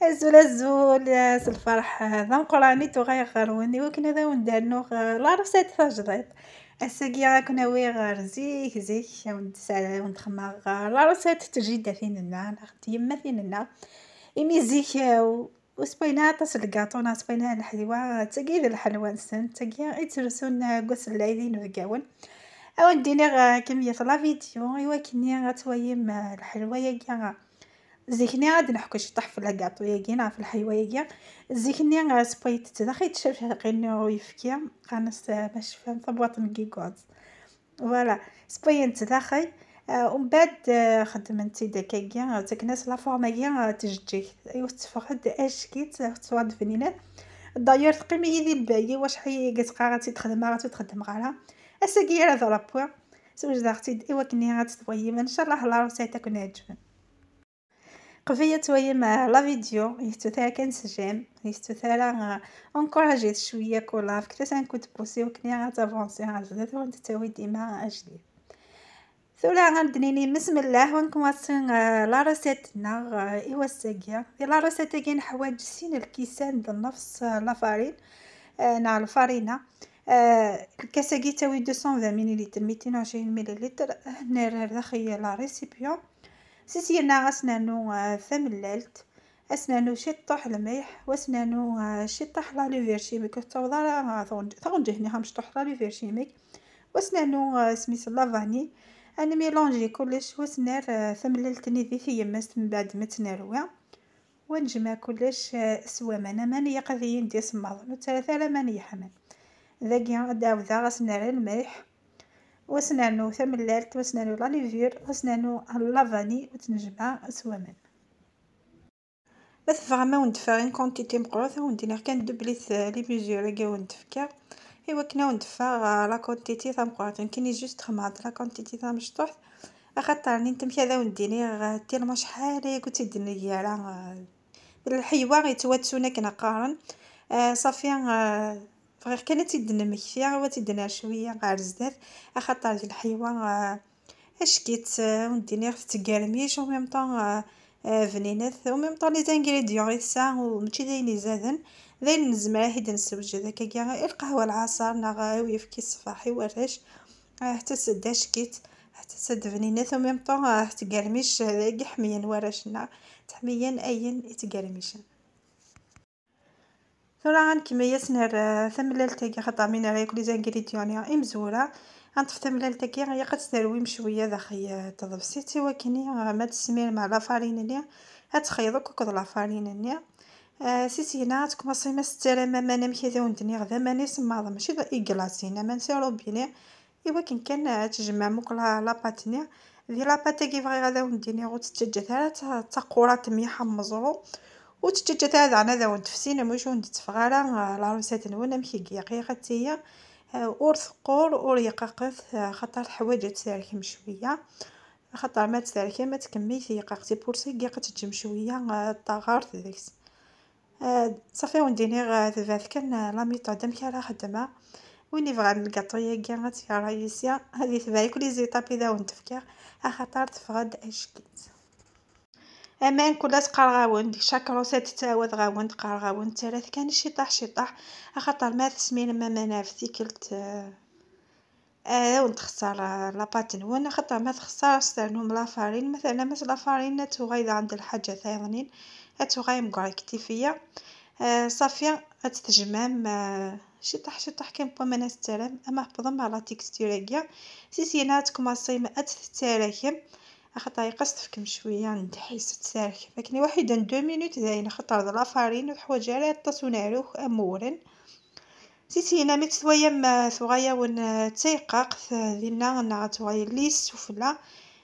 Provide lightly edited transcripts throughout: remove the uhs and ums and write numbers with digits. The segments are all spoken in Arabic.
الزول الزول يا الفرح ذا قراني تغير وني وكنا ذا وندانو لا رصيد فجرت السقيا كنا وي غير زيك وندسال وندخما لا رصيد تجي فيننا اختي يما فيننا إمي زيك وسبينا تصل الكاطونا سبينا الحلوى تقيد الحلوى نسن تقيا يترسون قوس العيدين وذقاون او نديني كمية لا فيديو ايوا كني غتويم الحلوى يا زيكني غادي نحكو شطح في الكاطو ياكينا في الحلوى ياكيا زيكني سبيت تدخي تشرف قينو يفكيا قانس باش فهم ثبوط مكيكوز فوالا سبينت داخل ومن بعد خدمت داكيا تكناس لا فورماكيا تجي ايوا تفقد اش كيت تواد فينينا داير تقيمي يدي الباقي واش حي كتبقى غتخدم غتخدم غيرها اساكي راه ضرب بوا سوج داختي ايوا كني غتطويم ان شاء الله لا روسيتا كون عجبن قضية تويم لا فيديو يستثار كنسجم يستثار انكوراجيت شويه كولا فكرت نكون بوسي وكني غاتافونسي غازدات وانت تاوي ديما اجدي ثولا غندنيني بسم الله ونكماسين لا روسيتنا ايوا الساقيه لا روسيت كاين حوايج سين الكيسان د نفس لا فارين نع الفارينه الكاساكي تاوي 220 مليلتر 220 مليلتر هنا داخل لا ريسيبيون سيسينا غسنانو ثمللت اسنانو شطح الملح واسنانو شطح لا ليفيرشيميك توضا ثونجهني هم شطح لا ليفيرشيميك واسنانو سميت لافاني انا ميلونجي كلش وسنار ثمللتني ذي في يمست من بعد ما تناروها ونجمع كلش سوامنا ماني قضيين دي صماض وثلاثه لا ماني حمل ذاكيا داو ذا غسنار الملح وسنانو ثمللت وسنانو لا ليفير وسنانو لافاني وتنجمع سوامن بس فريمون وندفع كونتيتي مقروثه وندير كان دوبليت لي ميزور كاع وندفكا ايوا كنا وندفع لا كونتيتي تاع مقروث كايني جوست خماط لا كونتيتي تاع مشطوح اخاطرني نتم كذا ونديني تير ما شحال كنت دنيا راه الحيوان يتواتسونا كنا قارن صافي فغير كانت تدنا مكثيه وتدنا شويه غير زدات اخاطر الحيوان اشكيت ونديني تقرميش و ميم طون فنينات و ميم طون لي زانغريديون يسا وماشي داين زادن ذاين نزمره هيدا نسوج هذاك كاع القهوه العصير نغا ويفكي الصفاحي ورش حتى سد اشكيت حتى سد فنينات و ميم طون تقرميش هذاك حميا ورشنا تحميا اين يتقرميشن ثورا كيما يسنر ثمللتك خطا من رايك لي زانغريديون يا مزوره غنطف ثمللتك يا قد ترويم شويه داخل تضبسيتي وكني ما تسمير مع لا فارين هتخيضك كود لا فارين سيسينا تكمصي ما سترا ما نم كذا وندني غدا ماني سماض ماشي إيكلاصينا ما نسيرو بيني ايوا كان تجمع مقلا لا باتني دي لا باتا كي بغي غدا ونديني غتتجدها تقورات ميحا مزرو وتجدت هذا عنا ذا ونتفسينا مش وندتفغالا لا روسيت نونا مكي قيقتيا اور ثقور اور يقاقث خاطر الحوايج تسالكم شويه خاطر ما تسالكي ما تكميش يقاقتي بورسي قاقت تجم شويه طاغار ديكس صافي ونديني ذات كان لا ميثود مكا خدمه ويني بغا الكاطويه كاع يا رايسيا هذه تبعي كل زيتابي ذا ونتفكر خاطر تفغد اشكيت امان كل تقرغاون شاك روسيت تعاود غاون تقرغاون ثلاث كان شطح خاطر ما تسمين ما منافسي كلت ونتخسر لا باتن وانا خاطر ما تخسر ستانو لا فارين مثلا لا فارين تغيض عند الحاجه ثانيين تغيم كتيفيه صافيه تتجمم شطح كان بو مناس السلام اما حفظهم على تيكستوريا سيسينات كوماسي ما تتراكم خاطر يقصفكم شويه ندحيس تسارك فكني واحد 2 مينوت زين خاطر لا فارين وحوايج على تصونارو امورن سيسينا ميت شويه ما ثغايا ون تيقاق دينا نعطوي ليس سفلا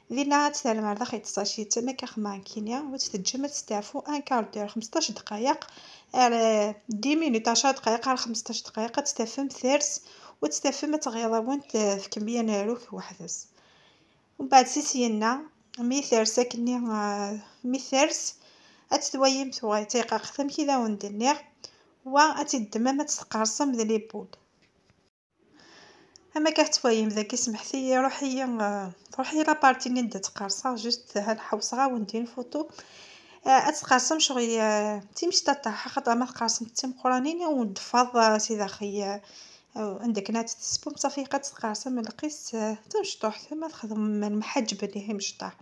دينا تسالم على داخل تصاشي تما كخما كينيا وتتجمد تستعفو ان كاردور 15 دقائق على 10 مينوت 10 دقائق على 15 دقائق تستفهم ثرس وتستفهم تغيضا وانت في كميه ناروك وحدث ومن بعد سيسينا ميثرس كني ميثرس اتتويم ثوي تيقاق ثم كذا وندنيغ واتدما ما تتقرصم ذا لي بول اما كتويم ذاك سمحتي روحي لابارتي اللي ندات تقرصا جوست هاد حوصغا وندير فوتو اتقاسم شغل تيمشي تطيح خاطر ما تقاسم تيم قرانين ونضفاض سيدا خي عندك نات تسبوم صافي قتقاسم القيس تمشطوح ما تخدم المحجب اللي هي مشطاح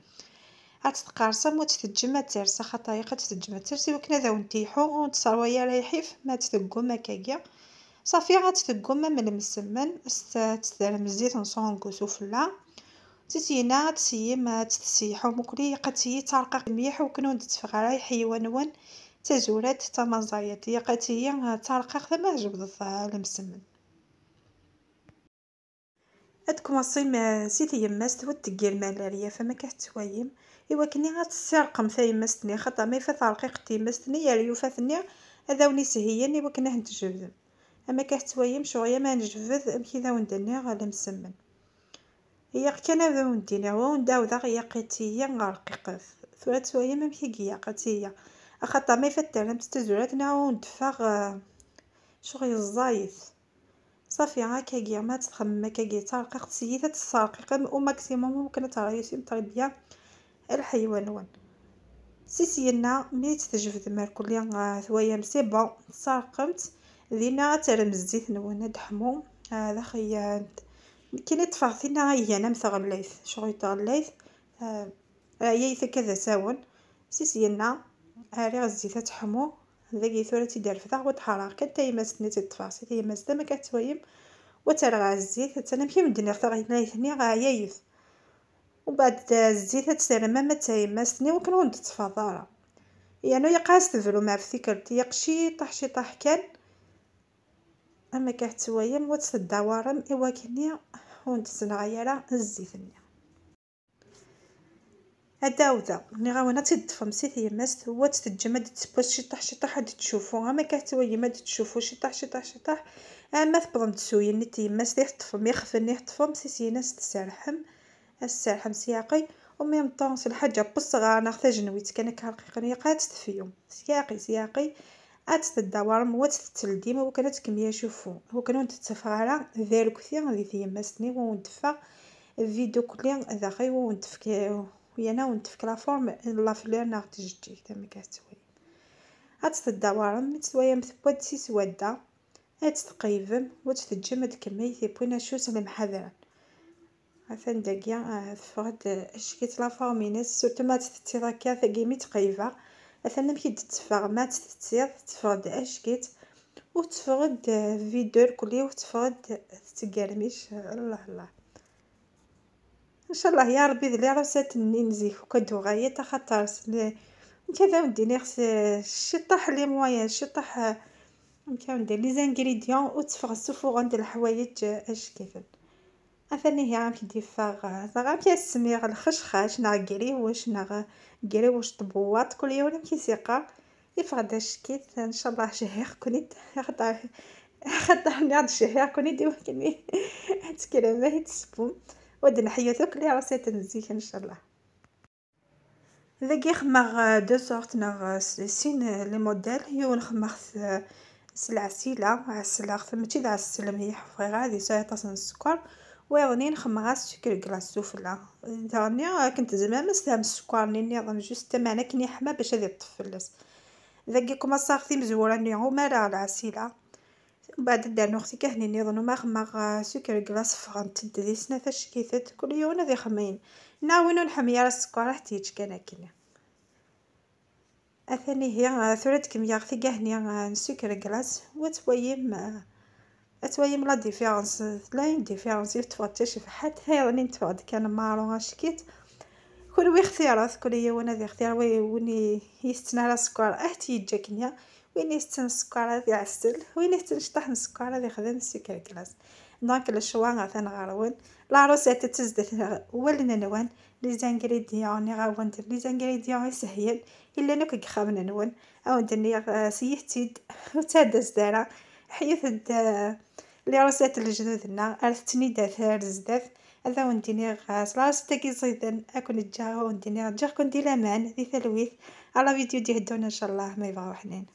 غتتقارصم وتتجمع ترسا خاطر قد تتجمع ترسي وكنا ذا ونتيحو ونتصاويا ريحيف ما تثقم هكاكيا صافي غتثقم من المسمن تسترم الزيت نصونكو سفلا تسينا تسيم تتسيحو مكلي قد تسيي ترقق مليح وكنو تتفغ رايح يوانوان تزورات تمازايات هي قد تسيي ترقق ثم جبد المسمن اتكمصيم سيتي يماس تودي الملاريا فما كتوايم ايوا كني غتسرقم ثايماستني خاطر ما فات رقيق تيماستني يا ريوفاتني هذا ونيس هيني وكنا نتجبد اما كتوايم شويه ما نجبد كذا وندني على مسمن هي كان هذا وندينا ونداو ذا هي قتيه رقيق ثلاث شويه ما مشي قتيه خاطر ما فات ترمت تزوراتنا وندفغ شغل الزايد صافي هكاكيا ما تخمم هكاكيا ترقيق تسييته تسرقيق وماكسيموم ممكن تريسي تربيه الحيوان سيسينا ملي تجبد ماركوليا ثوايا سي بون تسرقمت دينا ترم الزيت نوانا دحمو هذا خيات كاين تفاغتينا هي انا مثغليث شغل تغليث هي كذا ساون سيسينا هاري الزيت تحمو ذاكي ثورة تيدار فدا وتحرق كتا يماستني تتفاصي هي ماستا ما كتويم وترغى الزيت تانا مشي مدني غتغيثني غايايف وبعد الزيت تسرم ما تايماستني وكنو نتفاضرا يعني يقاس تفلو مع فكرتي يقشي طح كان اما كتويم وتداورم ايوا كنيا ونتسنغيرا الزيتني هدا وذا ملي غاونا تدفى مسيت هي ماست هو تتجمد تبوس شطح هاد تشوفو اما كتوي ما تشوفو شطح اما تبغم تسوي نتي ماست يطفم يخفني يطفم سيسيناس تسرحم السرحم سياقي وميم طونس الحاجه بصغار نحتاج نويت كان كرقيقني قات تفيهم سياقي تداور موت تلديم وكانت كميه شوفو هو كانوا تتفغرا ذلك ثي في ماستني وندفى الفيديو كليا ذا خي وندفك ويانا وندفك لا فورم لا فلير ناغ تجي تما كتسوي تداور متسويه مثبت سي سوادا تقيفم وتتجمد كميه بوينا شوس المحذره عفان داكيا فغد شكيت لا فورمينس سورتو ما تتيراكا ثقيمي تقيفا مثلا كي تتفرغ ما تتصير تفرد اشكيت وتفرد فيديو كلي وتفرد تقرميش الله ان شاء الله يا ربي ذلي راسات نزيف وكدو غايه خاطر كذا ودي خص الشطح لي مويا الشطح ندير لي زانغريديون وتفرغ السفور عند الحوايج اش كيف افني هي عم كدير فاغ صغا كيسمير الخشخاش ناقري واش ناقري واش طبوات كل يوم كيسيقا يفرد شكيت ان شاء الله شهير كنت خطا نعد شهير كنت يمكنني اتكلم ما يتسبون ودنا حياتك لي راسيت نزيك ان شاء الله ذاك خمغ دو سورت نغ سين لي موديل يو نخمغ سلعسيله عسل ماشي تاع السلم هي حفيغه هذه سايطه السكر ويغني نخمغ السكر كلاص سفله ثاني كنت زعما مستهم السكر ني نظام جوست معنا كني حما باش هذه طفلس ذاك كما صاغتي مزوره ني هما راه العسيله بعد دار اختي كهني نظن ما خمغ سكر كلاص فرانت دي سنه فاش كيفات كل يوم هذه خمين نعاونو نحميا السكر حتى كان كنا اثاني هي ثلاث كميه اختي كهني سكر كلاص اتويم لا ديفيرونس لا ديفيرونس يتفوتش فحات هي راني نتفقد كان مارون شكيت كل اختيارات كل يوم هذا اختيار وين يستنى السكر تيجاكنيا وين يستنى السكر هذا عسل وين يستنى السكر هذا يخدم السكر كلاص دونك الشوا غنغروين لا روسيت تزدت ولنا نوان لي زانغريديون غاون ندير لي زانغريديون سهيل الا انا كنخامن نوان او ندير سيحتيد وتادز دارا حيث لي روسيت الجدودنا ارثني داث زداف هذا وندير غاس لاستيكي زيدن اكون نتجاو وندير كون دير امان ذي ثلويث على فيديو دي هدونا ان شاء الله ما يبغاو حنين.